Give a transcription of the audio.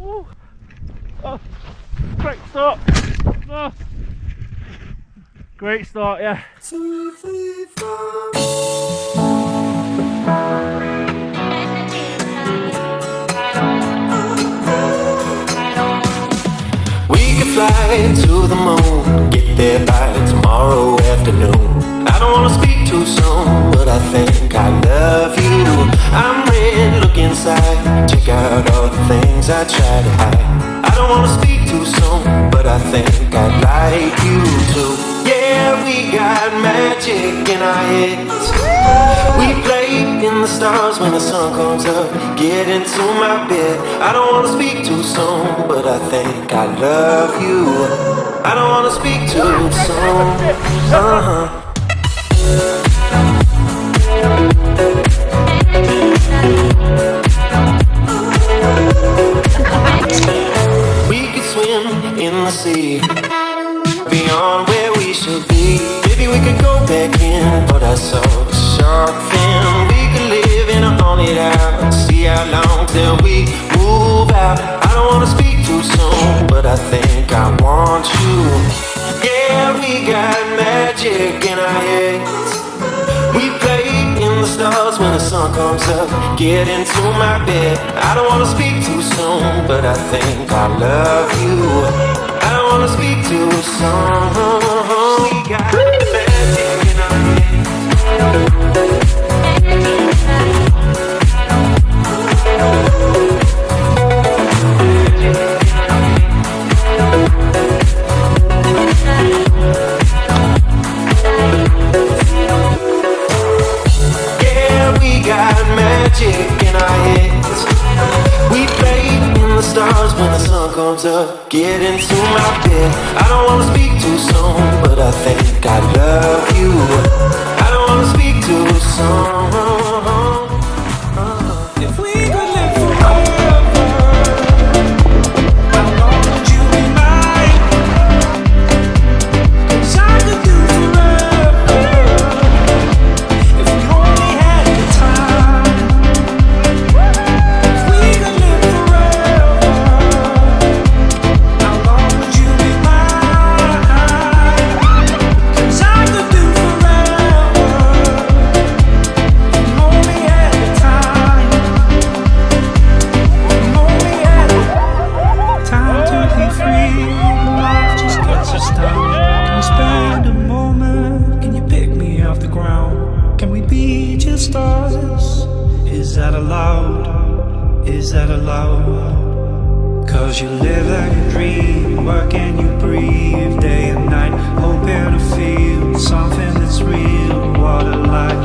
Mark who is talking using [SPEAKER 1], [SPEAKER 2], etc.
[SPEAKER 1] Woo. Oh, great start. Oh. Great start, yeah. 2, 3, 4.
[SPEAKER 2] We could fly to the moon, get there by tomorrow afternoon. I don't wanna speak too soon, but I think I love you. I'm ready, look inside, check out all the things I try to hide. I don't wanna speak too soon, but I think I'd like you too. Yeah, we got magic in our heads. We play in the stars when the sun comes up. Get into my bed. I don't wanna speak too soon, but I think I love you. I don't wanna speak too soon. We could swim in the sea, beyond where we should be. Maybe we could go back in, but I saw a shark fin. We could live in a haunted house, see how long till we move out. I don't wanna speak too soon, but I think I want you. Yeah, we got magic in our heads. We play in the stars when the sun comes up. Get into my bed. I don't wanna speak too soon, but I think I love you. I don't wanna speak too soon. We got magic in our heads. Yeah, we got magic in our heads. We play in the stars when the sun comes up. Get into my bed. I don't wanna speak too soon, but I think I love you. I don't wanna speak too soon. If we could live forever, how long would you be mine? 'Cause I could do forever if we only had the time. If we could live forever, how long would you be mine? 'Cause I could do forever if we only had the time. If we only had time to be free. Life just gets us down. Can we spend a moment? Can you pick me off the ground? Can we be just us? Is that allowed? Is that allowed? 'Cause you live and you dream, work and you breathe, day and night, hoping to feel something that's real. What a life.